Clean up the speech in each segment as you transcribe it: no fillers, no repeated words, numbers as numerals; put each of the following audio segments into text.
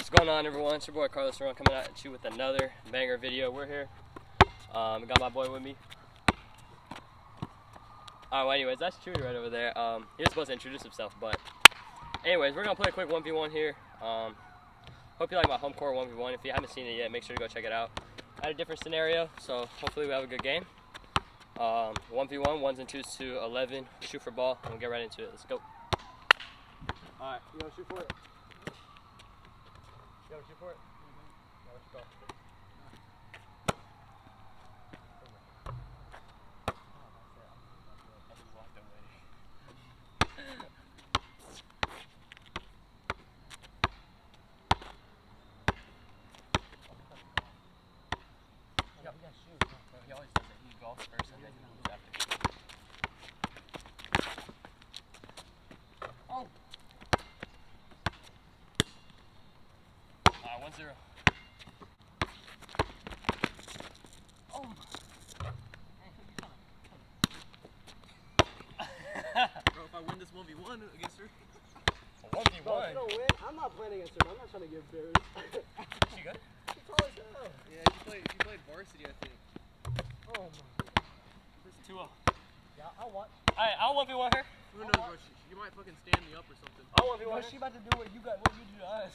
What's going on, everyone? It's your boy Carlos coming at you with another banger video. We're here. Got my boy with me. Well, anyways, that's Chewy right over there. He was supposed to introduce himself, but anyways, we're gonna play a quick 1v1 here. Hope you like my home court 1v1. If you haven't seen it yet, make sure to go check it out. I had a different scenario, so hopefully we have a good game. 1v1, 1s and 2s to 11. Shoot for ball, and we'll get right into it. Let's go. Alright, you gonna shoot for it? You gotta shoot for it? Yeah, let's go. Yeah, we gotta shoot. He always does it. He golfs first and then he moves after. Oh! 1-0. Oh my. Bro, if I win this 1v1 against her. 1v1? Bro, if you don't win, I'm not playing against her. I'm not trying to get embarrassed. She good? She tall as hell. Yeah, she played varsity, I think. Oh my. This is 2-0. Yeah, I'll watch. Alright, I'll 1v1 her. Who knows, bro? She might fucking stand me up or something. I'll 1v1 Bro, her. she about to do what you do to us.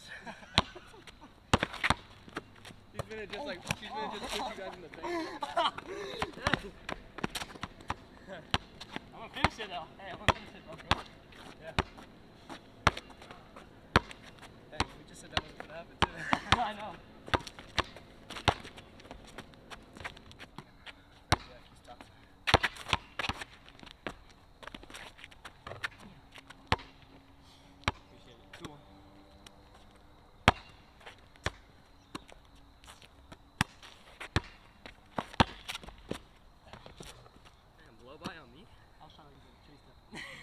She's gonna just like, she's gonna just push you guys in the face. I'm gonna finish it though. Hey, I'm gonna finish it, bro. Yeah. Hey, we just said that was gonna happen too. I know.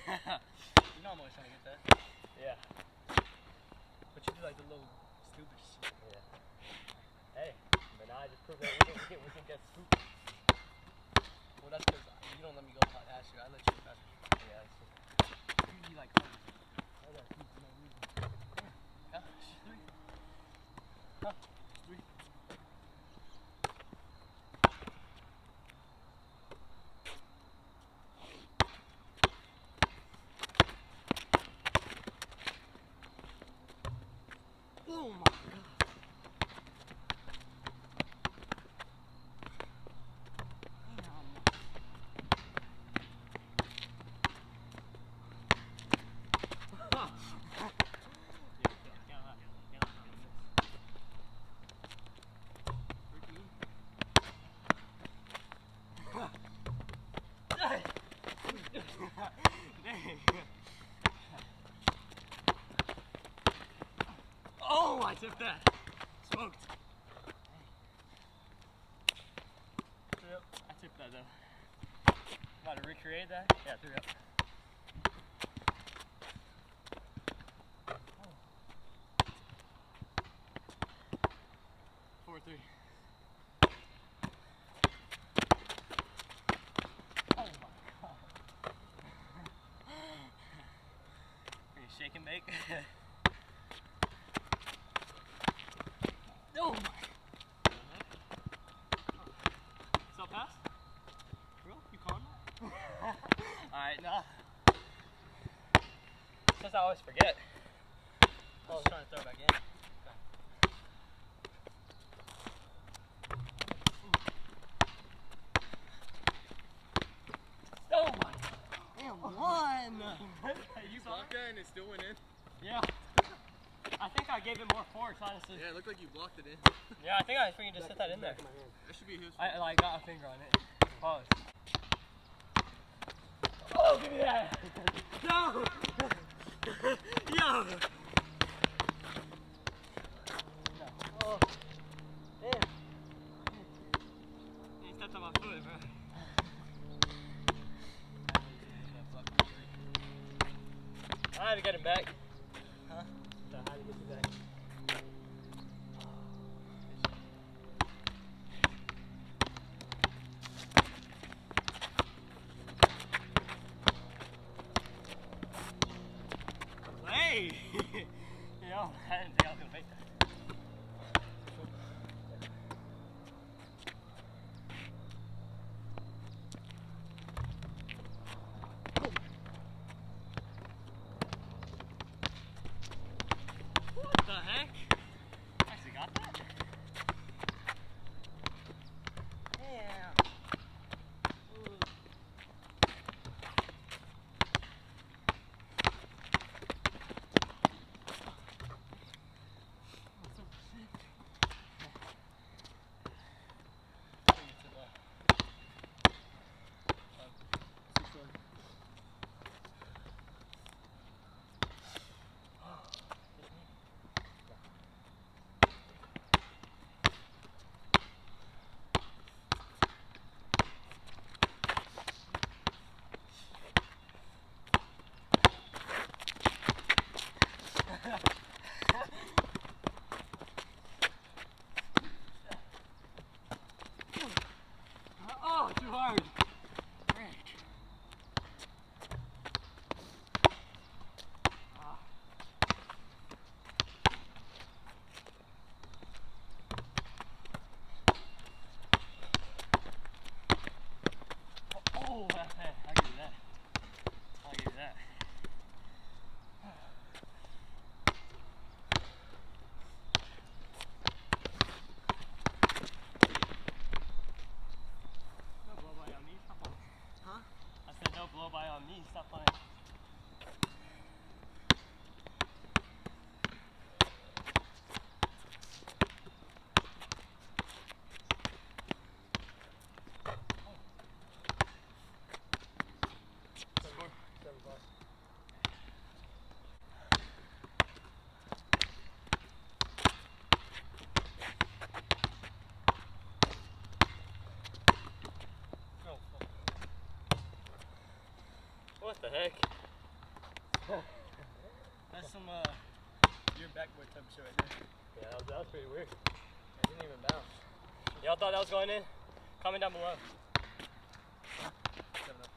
You know I'm always trying to get that. Yeah. But you do like the little stupid shit. Yeah. Hey, but now I just proved that we can get scoop. Well, that's because you don't let me go past you. I let you go past me. Yeah, that's true. You like, I gotta keep for no reason. yeah, 3. Huh? 3. Oh my god. Oh, I tipped that. Smoked. 3-up. I tipped that though. About to recreate that? Yeah, 3-up. 4-3. Oh my god. Are you shake and bake? Oh my. Still pass? Bro, you calm now? Alright, nah. Since I always forget. I was trying to throw it back in. Oh my. Damn, one! You blocked that and it still went in? Yeah. I think I gave it more force, honestly. Yeah, it looked like you blocked it in. Yeah, I think I freaking just hit that in there. That should be his fault. I like got a finger on it. Pause. Oh, give me that! No! Yo! Oh. Damn. He stepped on my foot, bro. I had to get him back. Huh? I had to get you back. Hey! Yo, I didn't think I was gonna make that. your backboard type of shit right there. Yeah, that was pretty weird. It didn't even bounce. Y'all thought that was going in? Comment down below. 7 up.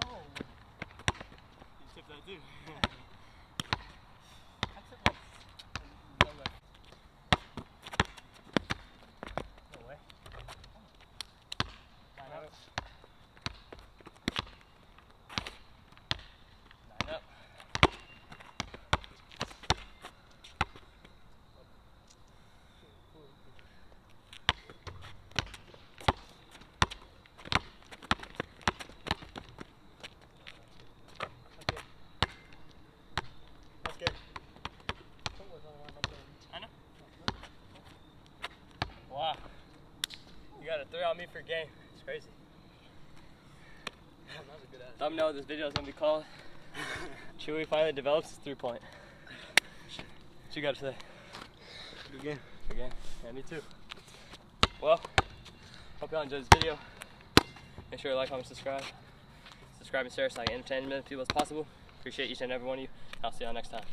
Oh. You tipped that too. I took like no way. No way. Line up. Line up. That's good. Don't work on the line up there. I know. Wow. You got a 3 on me for game. It's crazy. That was a good ass. Thumbnail of this video is going to be called Chewy finally develops his 3-point. What you got to say? Good game. Good game. Yeah, me too. Well, hope y'all enjoyed this video. Make sure to like, comment, subscribe. Subscribe and share so I can entertain as many people as possible. Appreciate each and every one of you. I'll see y'all next time.